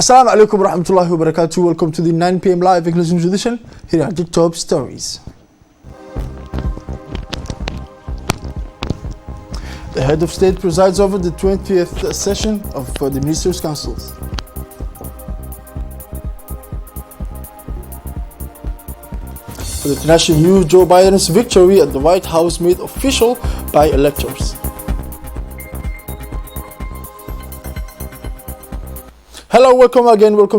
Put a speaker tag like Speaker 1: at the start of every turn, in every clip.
Speaker 1: Assalamu alaikum wa rahmatullahi wa barakatuh. Welcome to the 9 p.m. live English news edition. Here are the top stories. The head of state presides over the 20th session of the Ministers' Council. For the international news, Joe Biden's victory at the White House made official by electors. Hello, welcome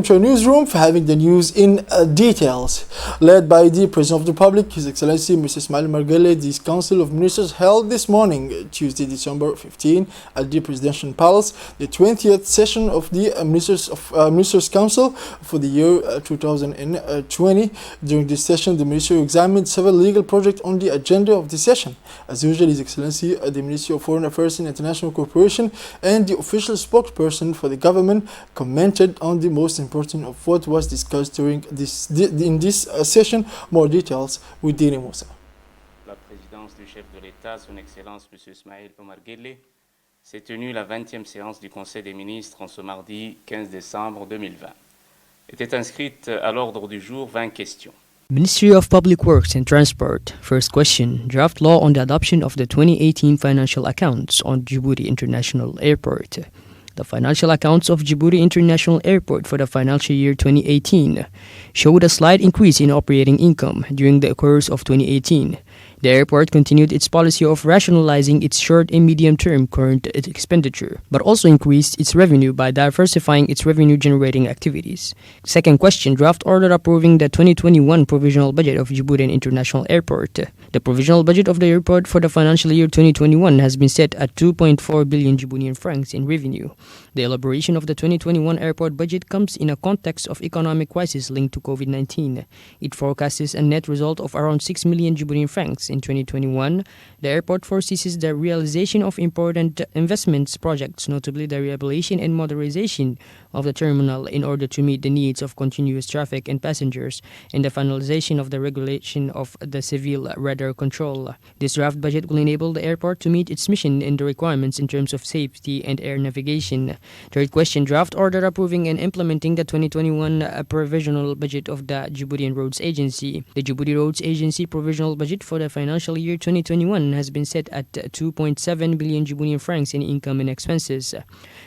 Speaker 1: to our newsroom for having the news in details. Led by the President of the Republic, His Excellency Mr. Ismail Margele, the Council of Ministers held this morning, Tuesday, December 15, at the Presidential Palace, the 20th session of the Ministers' Council for the year 2020. During this session, the Ministry examined several legal projects on the agenda of the session. As usual, His Excellency, the Ministry of Foreign Affairs and International Cooperation, and the official spokesperson for the government commented on the most important of what was discussed during this session. More details with Dini Moussa.
Speaker 2: La présidence du chef de l'État, son Excellence M. Ismail Omar Guelleh, s'est tenue la 20e séance du Conseil des ministres en ce mardi 15 décembre 2020. Étaient inscrites à l'ordre du jour 20 questions.
Speaker 3: Ministry of Public Works and Transport. First question, draft law on the adoption of the 2018 financial accounts on Djibouti International Airport. The financial accounts of Djibouti International Airport for the financial year 2018 showed a slight increase in operating income during the course of 2018. The airport continued its policy of rationalizing its short and medium-term current expenditure, but also increased its revenue by diversifying its revenue-generating activities. Second question, draft order approving the 2021 provisional budget of Djibouti International Airport. The provisional budget of the airport for the financial year 2021 has been set at 2.4 billion Djiboutian francs in revenue. The elaboration of the 2021 airport budget comes in a context of economic crisis linked to COVID-19. It forecasts a net result of around 6 million Djiboutian francs. In 2021, the airport foresees the realization of important investments projects, notably the rehabilitation and modernization of the terminal in order to meet the needs of continuous traffic and passengers, and the finalization of the regulation of the civil radar control. This draft budget will enable the airport to meet its mission and the requirements in terms of safety and air navigation. Third question, draft order approving and implementing the 2021 provisional budget of the Djiboutian Roads Agency. The Djibouti Roads Agency provisional budget for the financial year 2021 has been set at 2.7 billion Djiboutian francs in income and expenses.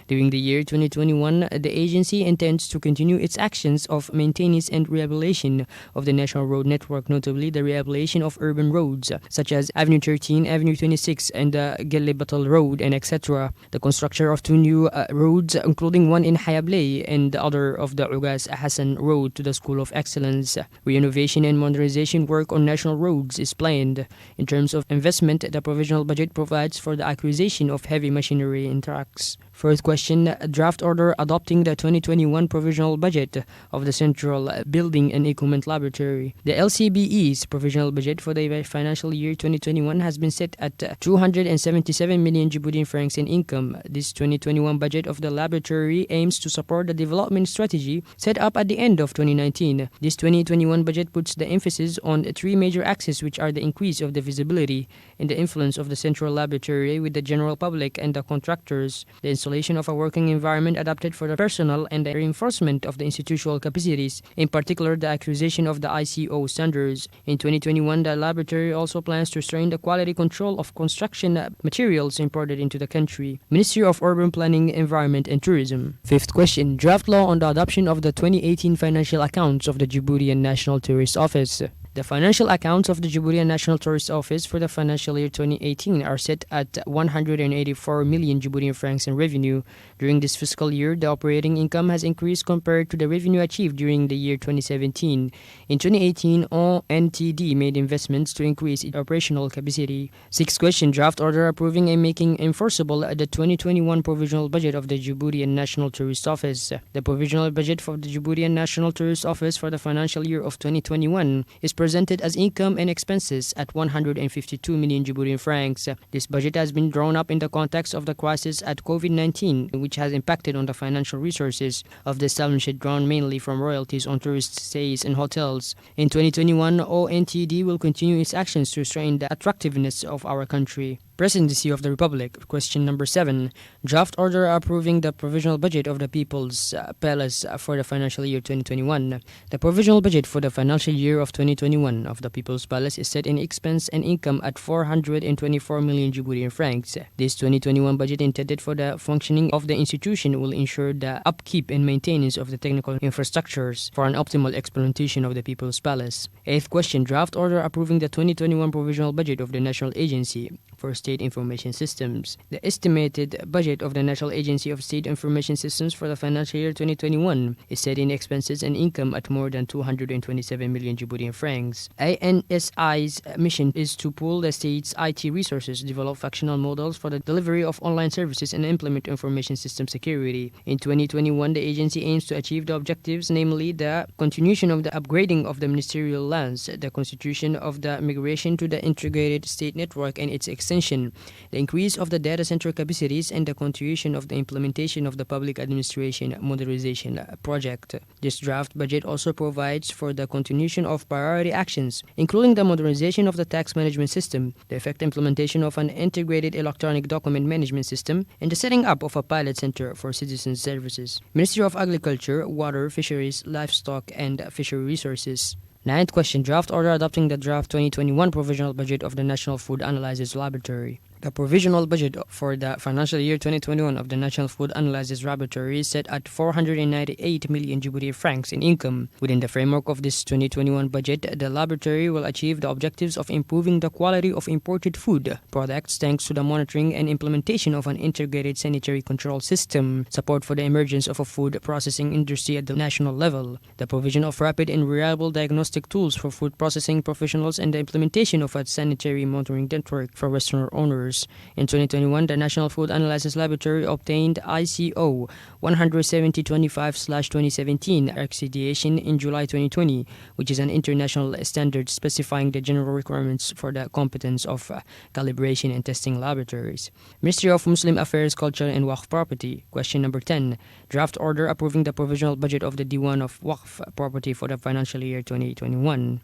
Speaker 3: During the year 2021, the agency intends to continue its actions of maintenance and rehabilitation of the national road network, notably the rehabilitation of urban roads such as Avenue 13, Avenue 26, and the Gelle-Batal Road, and etc. The construction of two new roads, including one in Hayablay and the other of the Ugas Hassan Road to the School of Excellence. Renovation and modernization work on national roads is planned. In terms of investment, the provisional budget provides for the acquisition of heavy machinery and trucks. First question, draft order adopting the 2021 provisional budget of the Central Building and Equipment Laboratory. The LCBE's provisional budget for the financial year 2021 has been set at 277 million Djiboutian francs in income. This 2021 budget of the laboratory aims to support the development strategy set up at the end of 2019. This 2021 budget puts the emphasis on three major axes, which are the increase of the visibility and the influence of the Central Laboratory with the general public and the contractors, the installation of a working environment adapted for the personnel, and the reinforcement of the institutional capacities, in particular the acquisition of the ICO standards. In 2021, the laboratory also plans to strengthen the quality control of construction materials imported into the country. Ministry of Urban Planning, Environment and Tourism. Fifth question, draft law on the adoption of the 2018 financial accounts of the Djiboutian National Tourist Office. The financial accounts of the Djiboutian National Tourist Office for the financial year 2018 are set at 184 million Djiboutian francs in revenue. During this fiscal year, the operating income has increased compared to the revenue achieved during the year 2017. In 2018, ONTD made investments to increase its operational capacity. Sixth question, draft order approving and making enforceable the 2021 provisional budget of the Djiboutian National Tourist Office. The provisional budget for the Djiboutian National Tourist Office for the financial year of 2021 is presented as income and expenses at 152 million Djiboutian francs. This budget has been drawn up in the context of the crisis at COVID-19, which has impacted on the financial resources of the establishment, drawn mainly from royalties on tourist stays and hotels. In 2021, ONTD will continue its actions to strengthen the attractiveness of our country. Presidency of the Republic. Question number 7. Draft order approving the provisional budget of the People's Palace for the financial year 2021. The provisional budget for the financial year of 2021 of the People's Palace is set in expense and income at 424 million Djiboutian francs. This 2021 budget intended for the functioning of the institution will ensure the upkeep and maintenance of the technical infrastructures for an optimal exploitation of the People's Palace. 8th question. Draft order approving the 2021 provisional budget of the National Agency for State Information Systems. The estimated budget of the National Agency of State Information Systems for the financial year 2021 is set in expenses and income at more than 227 million Djiboutian francs. ANSI's mission is to pool the state's IT resources, develop functional models for the delivery of online services, and implement information system security. In 2021, the agency aims to achieve the objectives, namely the continuation of the upgrading of the ministerial lands, the constitution of the migration to the integrated state network and its extension, the increase of the data center capacities, and the continuation of the implementation of the public administration modernization project. This draft budget also provides for the continuation of priority actions, including the modernization of the tax management system, the effective implementation of an integrated electronic document management system, and the setting up of a pilot center for citizen services. Ministry of Agriculture, Water, Fisheries, Livestock, and Fishery Resources. 9th question. Draft order adopting the draft 2021 provisional budget of the National Food Analysis Laboratory. The provisional budget for the financial year 2021 of the National Food Analysis Laboratory is set at 498 million Djibouti francs in income. Within the framework of this 2021 budget, the laboratory will achieve the objectives of improving the quality of imported food products thanks to the monitoring and implementation of an integrated sanitary control system, support for the emergence of a food processing industry at the national level, the provision of rapid and reliable diagnostic tools for food processing professionals, and the implementation of a sanitary monitoring network for restaurant owners. In 2021, the National Food Analysis Laboratory obtained ICO 17025/2017 accreditation in July 2020, which is an international standard specifying the general requirements for the competence of calibration and testing laboratories. Ministry of Muslim Affairs, Culture and Waqf Property. Question number 10. Draft order approving the provisional budget of the Diwan of Waqf Property for the financial year 2021.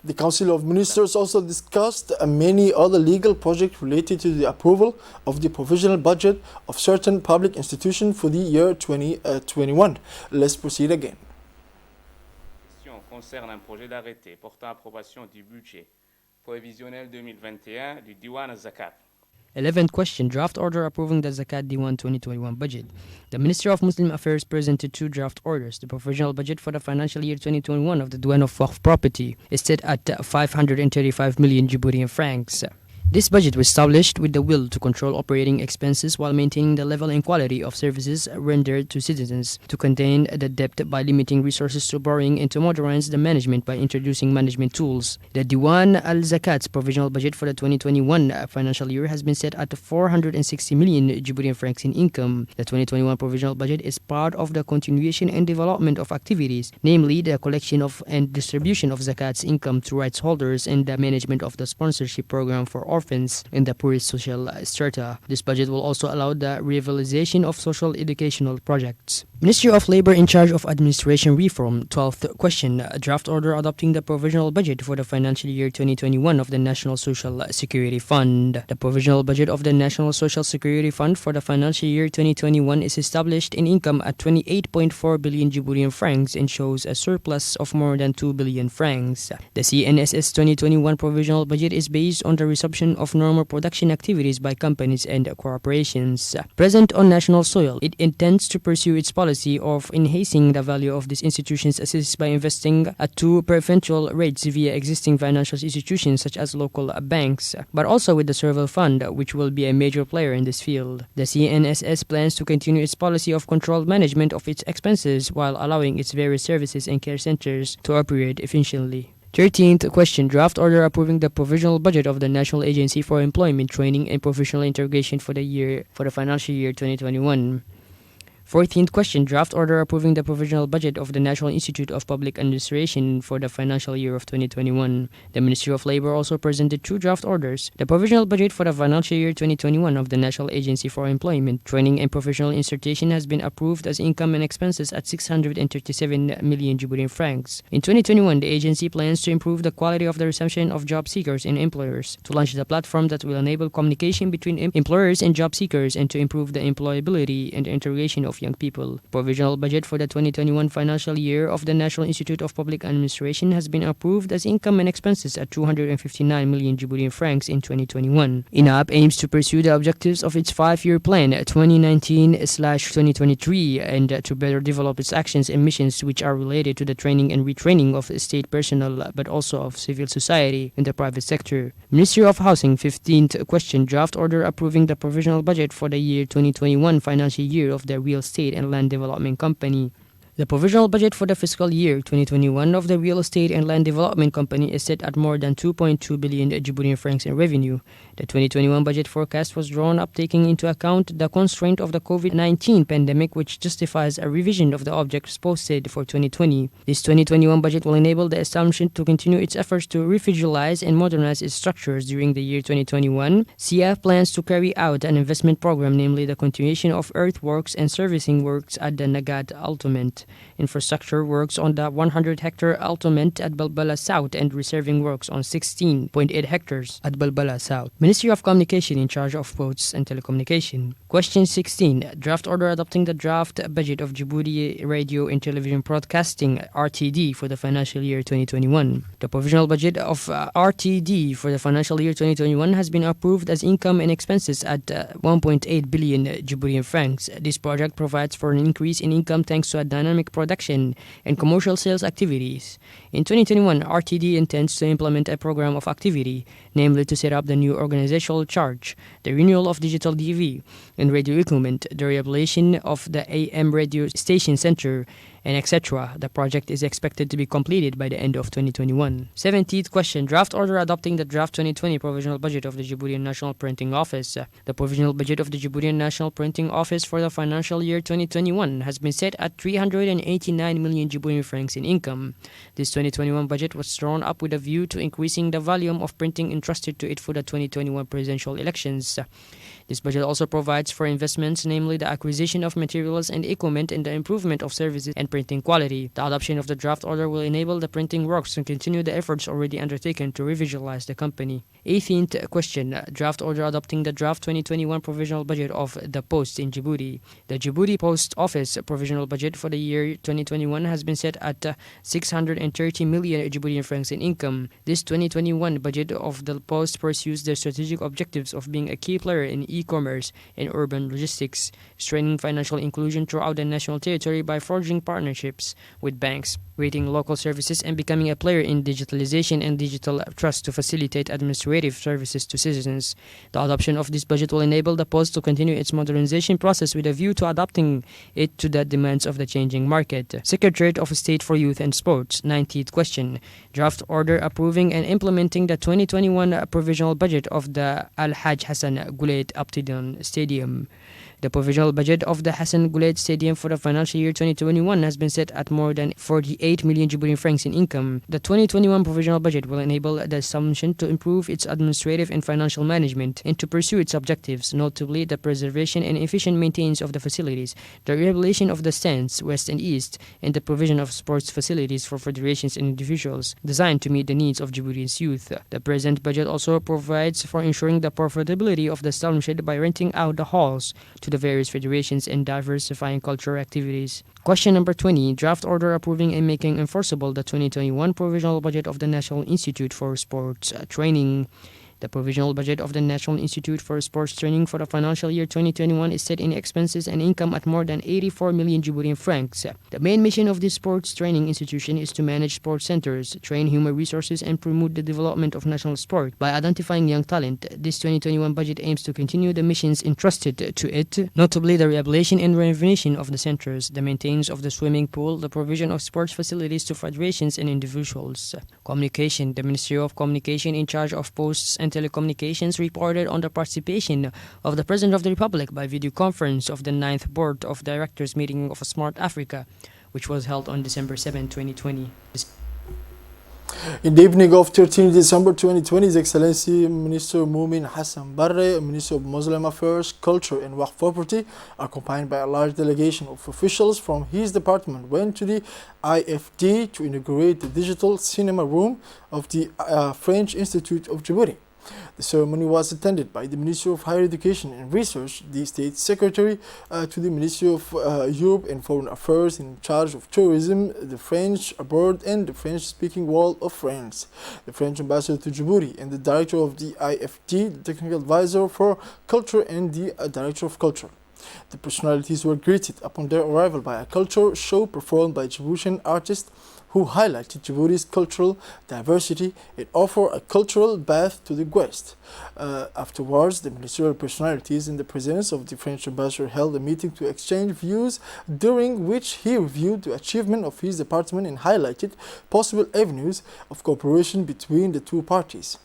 Speaker 1: The Council of Ministers also discussed many other legal projects related to the approval of the provisional budget of certain public institutions for the year 2021. Let's proceed again.
Speaker 2: La question concerne un projet d'arrêté portant approbation du budget prévisionnel 2021 du Diwan Zakat.
Speaker 3: 11th question. Draft order approving the Zakat Diwan 2021 budget. The Ministry of Muslim Affairs presented 2 draft orders. The provisional budget for the financial year 2021 of the Diwan of Waqf Property is set at 535 million Djiboutian francs. This budget was established with the will to control operating expenses while maintaining the level and quality of services rendered to citizens, to contain the debt by limiting resources to borrowing, and to modernize the management by introducing management tools. The Diwan al-Zakat's provisional budget for the 2021 financial year has been set at 460 million Djiboutian francs in income. The 2021 provisional budget is part of the continuation and development of activities, namely the collection of and distribution of Zakat's income to rights holders and the management of the sponsorship program for orphans in the poorest social strata. This budget will also allow the revitalization of social educational projects. Ministry of Labor in charge of administration reform. 12th question. A draft order adopting the provisional budget for the financial year 2021 of the National Social Security Fund. The provisional budget of the National Social Security Fund for the financial year 2021 is established in income at 28.4 billion Djiboutian francs and shows a surplus of more than 2 billion francs. The CNSS 2021 provisional budget is based on the resumption of normal production activities by companies and corporations. Present on national soil, it intends to pursue its policy of enhancing the value of these institutions assist by investing at 2 preferential rates via existing financial institutions such as local banks, but also with the Survival Fund, which will be a major player in this field. The CNSS plans to continue its policy of controlled management of its expenses while allowing its various services and care centers to operate efficiently. 13th question. Draft order approving the provisional budget of the National Agency for Employment, Training and Professional Integration for the financial year 2021. 14th question, draft order approving the provisional budget of the National Institute of Public Administration for the financial year of 2021. The Ministry of Labor also presented 2 draft orders. The provisional budget for the financial year 2021 of the National Agency for Employment, Training and Professional Insertion has been approved as income and expenses at 637 million Djiboutian francs. In 2021, the agency plans to improve the quality of the reception of job seekers and employers, to launch the platform that will enable communication between employers and job seekers, and to improve the employability and integration of young people. Provisional budget for the 2021 financial year of the National Institute of Public Administration has been approved as income and expenses at 259 million Djiboutian francs in 2021. INAP aims to pursue the objectives of its 5-year plan 2019/2023 and to better develop its actions and missions which are related to the training and retraining of state personnel but also of civil society in the private sector. Ministry of Housing, 15th question, draft order approving the provisional budget for the year 2021 financial year of the Real Estate and Land Development Company. The provisional budget for the fiscal year 2021 of the Real Estate and Land Development Company is set at more than 2.2 billion Djiboutian francs in revenue. The 2021 budget forecast was drawn up taking into account the constraint of the COVID-19 pandemic, which justifies a revision of the objectives posted for 2020. This 2021 budget will enable the establishment to continue its efforts to revitalize and modernize its structures during the year 2021. CF plans to carry out an investment program, namely the continuation of earthworks and servicing works at the Nagat Altoment, infrastructure works on the 100-hectare Altoment at Balbala South, and reserving works on 16.8 hectares at Balbala South. Ministry of Communication in charge of Posts and Telecommunication. Question 16. Draft order adopting the draft budget of Djibouti Radio and Television Broadcasting (RTD) for the financial year 2021. The provisional budget of RTD for the financial year 2021 has been approved as income and expenses at 1.8 billion Djiboutian francs. This project provides for an increase in income thanks to a dynamic production and commercial sales activities. In 2021, RTD intends to implement a program of activity, namely to set up the new organizational chart, the renewal of digital DV and radio equipment, the rehabilitation of the AM radio station center, and etc. The project is expected to be completed by the end of 2021. 17th question. Draft order adopting the draft 2020 provisional budget of the Djiboutian National Printing Office. The provisional budget of the Djiboutian National Printing Office for the financial year 2021 has been set at 389 million Djiboutian francs in income. This 2021 budget was drawn up with a view to increasing the volume of printing entrusted to it for the 2021 presidential elections. This budget also provides for investments, namely the acquisition of materials and equipment and the improvement of services and printing quality. The adoption of the draft order will enable the printing works to continue the efforts already undertaken to revitalize the company. 18th question. Draft order adopting the draft 2021 provisional budget of the Post in Djibouti. The Djibouti Post Office provisional budget for the year 2021 has been set at 630 million Djiboutian francs in income. This 2021 budget of the Post pursues the strategic objectives of being a key player in e-commerce and urban logistics, strengthening financial inclusion throughout the national territory by forging partnerships with banks, creating local services, and becoming a player in digitalization and digital trust to facilitate administrative services to citizens. The adoption of this budget will enable the Post to continue its modernization process with a view to adapting it to the demands of the changing market. Secretariat of State for Youth and Sports. 19th question. Draft order approving and implementing the 2021 provisional budget of the Al-Hajj Hassan Goulet Abtidan Stadium. The provisional budget of the Hassan Goulet Stadium for the financial year 2021 has been set at more than 48 million Djiboutian francs in income. The 2021 provisional budget will enable the establishment to improve its administrative and financial management and to pursue its objectives, notably the preservation and efficient maintenance of the facilities, the rehabilitation of the stands, west and east, and the provision of sports facilities for federations and individuals, designed to meet the needs of Djibouti's youth. The present budget also provides for ensuring the profitability of the establishment by renting out the halls to the various federations and diversifying cultural activities. Question number 20. Draft order approving and making enforceable the 2021 provisional budget of the National Institute for Sports Training. The provisional budget of the National Institute for Sports Training for the financial year 2021 is set in expenses and income at more than 84 million Djiboutian francs. The main mission of this sports training institution is to manage sports centers, train human resources, and promote the development of national sport by identifying young talent. This 2021 budget aims to continue the missions entrusted to it, notably the rehabilitation and renovation of the centers, the maintenance of the swimming pool, the provision of sports facilities to federations and individuals. Communication. The Ministry of Communication in charge of Posts and and Telecommunications reported on the participation of the President of the Republic by video conference of the 9th Board of Directors meeting of Smart Africa, which was held on December 7, 2020.
Speaker 1: In the evening of 13 December 2020, His Excellency Minister Mumin Hassan Barre, Minister of Muslim Affairs, Culture and Waqf Property, accompanied by a large delegation of officials from his department, went to the IFD to inaugurate the digital cinema room of the French Institute of Djibouti. The ceremony was attended by the Minister of Higher Education and Research, the State Secretary to the Ministry of Europe and Foreign Affairs in charge of tourism, the French abroad and the French-speaking world of France, the French ambassador to Djibouti and the director of the IFD, the technical advisor for culture and the director of culture. The personalities were greeted upon their arrival by a culture show performed by Djiboutian artists who highlighted Djibouti's cultural diversity and offer a cultural bath to the guest. Afterwards, the ministerial personalities in the presence of the French ambassador held a meeting to exchange views, during which he reviewed the achievement of his department and highlighted possible avenues of cooperation between the two parties.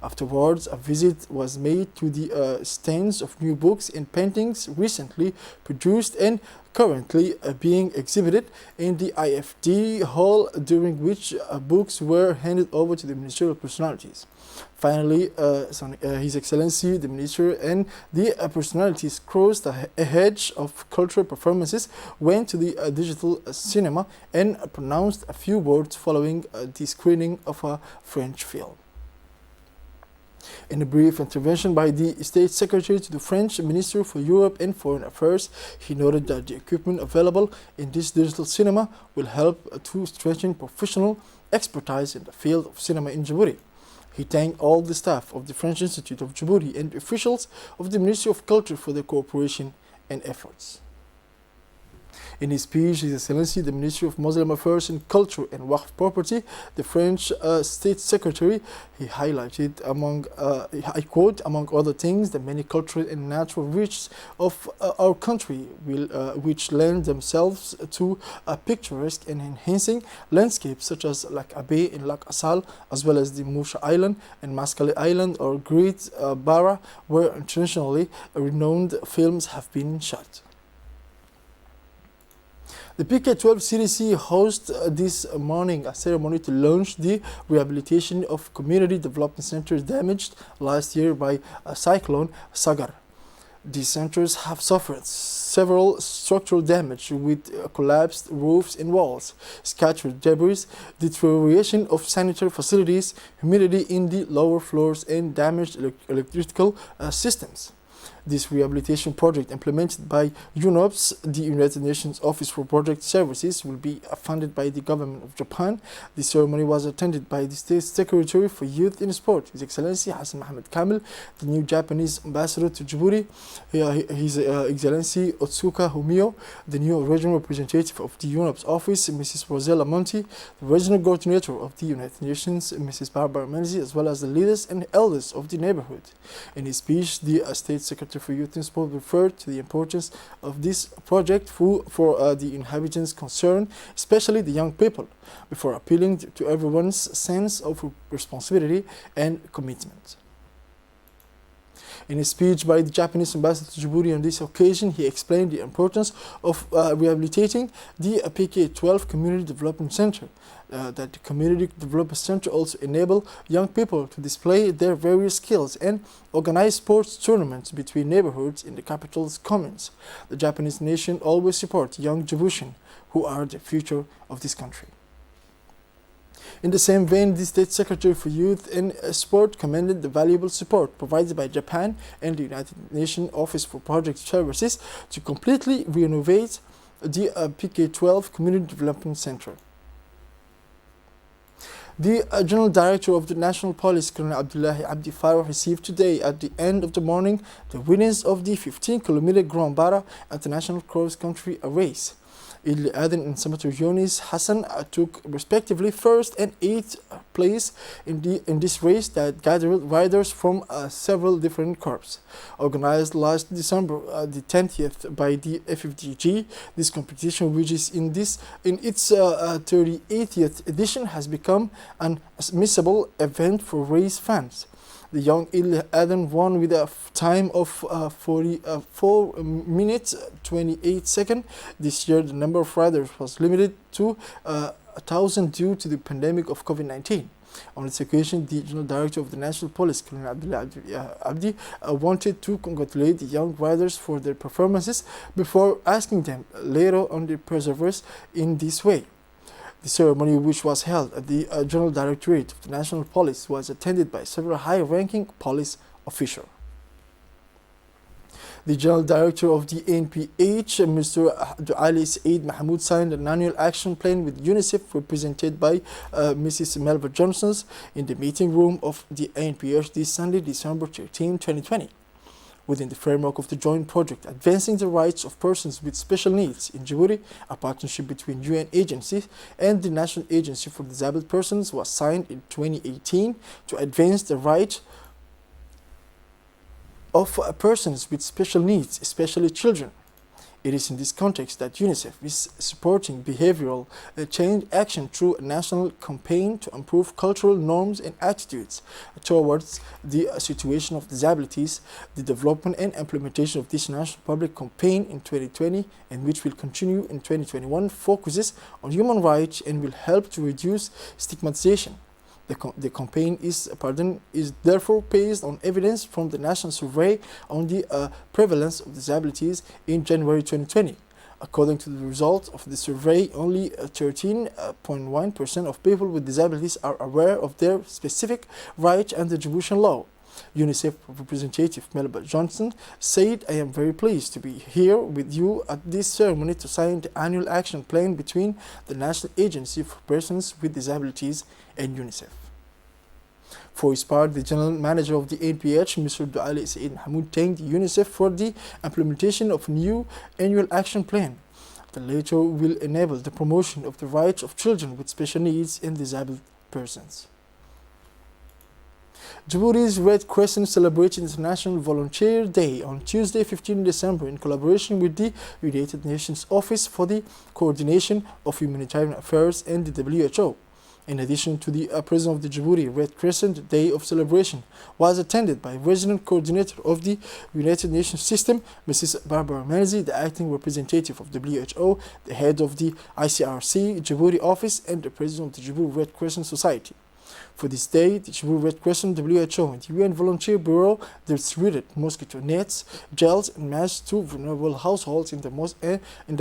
Speaker 1: Afterwards, a visit was made to the stands of new books and paintings recently produced and currently being exhibited in the IFD hall, during which books were handed over to the ministerial personalities. Finally, His Excellency the Minister and the personalities crossed a hedge of cultural performances, went to the digital cinema and pronounced a few words following the screening of a French film. In a brief intervention by the State Secretary to the French Minister for Europe and Foreign Affairs, he noted that the equipment available in this digital cinema will help to strengthen professional expertise in the field of cinema in Djibouti. He thanked all the staff of the French Institute of Djibouti and officials of the Ministry of Culture for their cooperation and efforts. In his speech, His Excellency the Ministry of Muslim Affairs and Culture and Waqf Property, the French State Secretary, he highlighted, I quote, among other things, the many cultural and natural riches of our country, which lend themselves to picturesque and enhancing landscapes such as Lac Abbé and Lac Assal, as well as the Musha Island and Maskale Island or Great Barra, where internationally renowned films have been shot. The PK-12 CDC hosted this morning a ceremony to launch the rehabilitation of community development centers damaged last year by Cyclone Sagar. These centers have suffered several structural damage with collapsed roofs and walls, scattered debris, deterioration of sanitary facilities, humidity in the lower floors, and damaged electrical systems. This rehabilitation project, implemented by UNOPS, the United Nations Office for Project Services, will be funded by the government of Japan. The ceremony was attended by the State Secretary for Youth and Sport, His Excellency Hassan Mohamed Kamil, the new Japanese ambassador to Djibouti, His Excellency Otsuka Humio, the new regional representative of the UNOPS office, Mrs. Rosella Monti, the regional coordinator of the United Nations, Mrs. Barbara Menzi, as well as the leaders and elders of the neighborhood. In his speech, the State Secretary for Youth and Sport referred to the importance of this project for the inhabitants concerned, especially the young people, before appealing to everyone's sense of responsibility and commitment. In a speech by the Japanese ambassador to Djibouti on this occasion, he explained the importance of rehabilitating the PK-12 Community Development Center. That the Community Development Center also enable young people to display their various skills and organize sports tournaments between neighborhoods in the capital's communes. The Japanese nation always supports young Djiboutians who are the future of this country. In the same vein, the State Secretary for Youth and Sport commended the valuable support provided by Japan and the United Nations Office for Project Services to completely renovate the PK-12 Community Development Center. The General Director of the National Police, Colonel Abdullahi Abdi Farah, received today at the end of the morning the winners of the 15-kilometer Grand Barra International Cross Country Race. Idli Aden and Senator Yonis Hassan took respectively first and eighth place in this race that gathered riders from several different corps. Organized last December the 10th by the FFDG, this competition, which is in its 38th edition, has become an admissible event for race fans. The young Adam won with a time of 44 minutes 28 seconds. This year, the number of riders was limited to 1,000 due to the pandemic of COVID-19. On this occasion, the General Director of the National Police, Colonel Abdullah Abdi, wanted to congratulate the young riders for their performances before asking them later on their perseverance in this way. The ceremony, which was held at the General Directorate of the National Police, was attended by several high-ranking police officials. The General Director of the ANPH, Mr. Ali Saeed Mahmoud, signed an annual action plan with UNICEF, represented by Mrs. Melba Johnson, in the meeting room of the ANPH this Sunday, December 13, 2020. Within the framework of the joint project Advancing the Rights of Persons with Special Needs in Djibouti, a partnership between UN agencies and the National Agency for Disabled Persons was signed in 2018 to advance the rights of persons with special needs, especially children. It is in this context that UNICEF is supporting behavioral change action through a national campaign to improve cultural norms and attitudes towards the situation of disabilities. The development and implementation of this national public campaign in 2020, and which will continue in 2021, focuses on human rights and will help to reduce stigmatization. The campaign is therefore based on evidence from the National Survey on the prevalence of disabilities in January 2020. According to the results of the survey, only 13.1% of people with disabilities are aware of their specific rights under Djiboutian law. UNICEF representative Melba Johnson said, "I am very pleased to be here with you at this ceremony to sign the annual action plan between the National Agency for Persons with Disabilities and UNICEF." For his part, the General Manager of the ANPH, Mr. Ali Saeed Mahmoud, thanked UNICEF for the implementation of a new annual action plan. The latter will enable the promotion of the rights of children with special needs and disabled persons. Djibouti's Red Crescent celebrated International Volunteer Day on Tuesday, 15 December, in collaboration with the United Nations Office for the Coordination of Humanitarian Affairs and the WHO. In addition to the President of the Djibouti Red Crescent Day of celebration was attended by Resident Coordinator of the United Nations System, Mrs. Barbara Menzi, the Acting Representative of WHO, the Head of the ICRC Djibouti Office, and the President of the Djibouti Red Crescent Society. For this day, the Djibouti Red Crescent, WHO, and the UN Volunteer Bureau distributed mosquito nets, gels, and masks to vulnerable households in the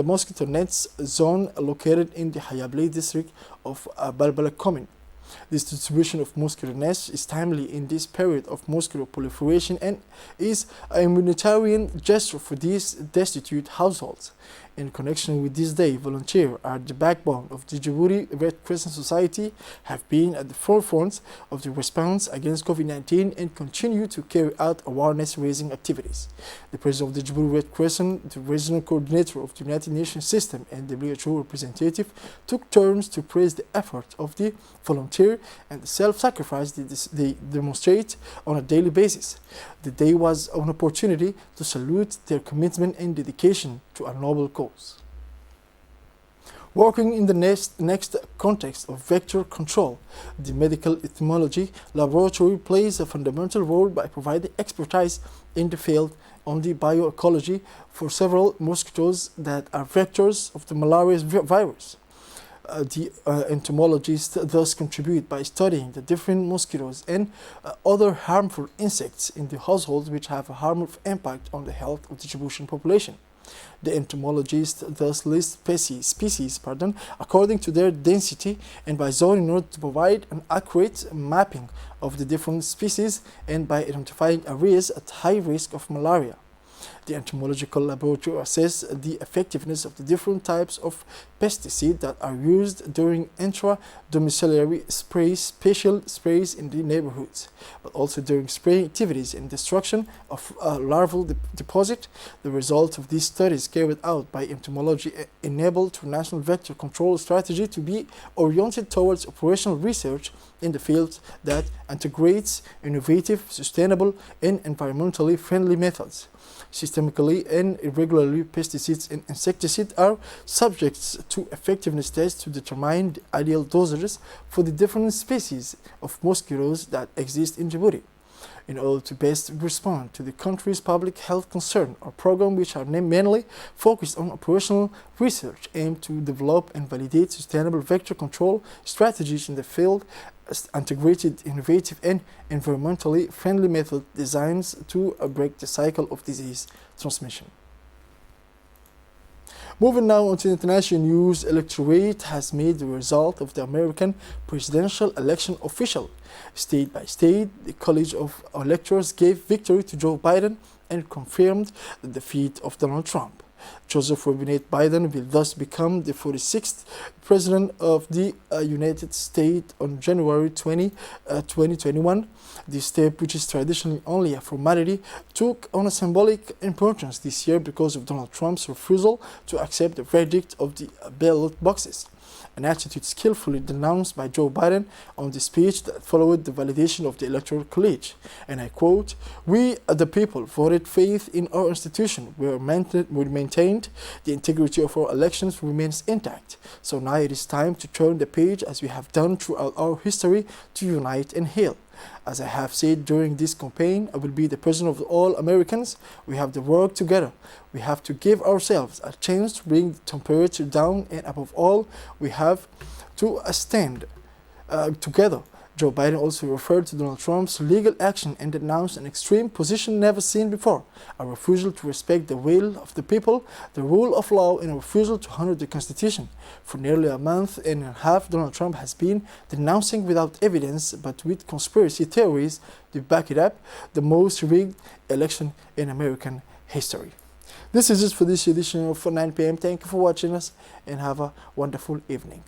Speaker 1: mosquito nets zone located in the Hayablay district of Balbala Commune. This distribution of mosquito nets is timely in this period of mosquito proliferation and is a humanitarian gesture for these destitute households. In connection with this day, volunteers are the backbone of the Djibouti Red Crescent Society, have been at the forefront of the response against COVID-19 and continue to carry out awareness-raising activities. The President of the Djibouti Red Crescent, the Regional Coordinator of the United Nations System, and the WHO representative took turns to praise the effort of the volunteer and the self-sacrifice they demonstrate on a daily basis. The day was an opportunity to salute their commitment and dedication to a noble cause. Working in the next context of vector control, the medical ethology laboratory plays a fundamental role by providing expertise in the field on the bioecology for several mosquitoes that are vectors of the malaria virus. The entomologists thus contribute by studying the different mosquitoes and other harmful insects in the households which have a harmful impact on the health of the Djiboutian population. The entomologists thus list species according to their density and by zone in order to provide an accurate mapping of the different species and by identifying areas at high risk of malaria. The entomological laboratory assesses the effectiveness of the different types of pesticides that are used during intra-domiciliary sprays, special sprays in the neighborhoods, but also during spraying activities and destruction of larval deposit. The results of these studies carried out by entomology enable the national vector control strategy to be oriented towards operational research in the field that integrates innovative, sustainable, and environmentally friendly methods. Systemically and irregularly, pesticides and insecticides are subject to effectiveness tests to determine the ideal dosages for the different species of mosquitoes that exist in Djibouti. In order to best respond to the country's public health concern, our program, which are mainly focused on operational research, aimed to develop and validate sustainable vector control strategies in the field, integrated, innovative, and environmentally friendly method designs to break the cycle of disease transmission. Moving now on to international news, electorate has made the result of the American presidential election official. State by state, the College of Electors gave victory to Joe Biden and confirmed the defeat of Donald Trump. Joseph Robinette Biden will thus become the 46th President of the United States on January 20, 2021. This step, which is traditionally only a formality, took on a symbolic importance this year because of Donald Trump's refusal to accept the verdict of the ballot boxes, an attitude skillfully denounced by Joe Biden on the speech that followed the validation of the Electoral College. And I quote, "We, the people, voted faith in our institution. We maintained the integrity of our elections remains intact. So now it is time to turn the page as we have done throughout our history to unite and heal. As I have said during this campaign, I will be the president of all Americans. We have to work together. We have to give ourselves a chance to bring the temperature down, and above all, we have to stand together." Joe Biden also referred to Donald Trump's legal action and announced an extreme position never seen before: a refusal to respect the will of the people, the rule of law, and a refusal to honor the Constitution. For nearly a month and a half, Donald Trump has been denouncing without evidence, but with conspiracy theories to back it up, the most rigged election in American history. This is it for this edition of 9 p.m. Thank you for watching us and have a wonderful evening.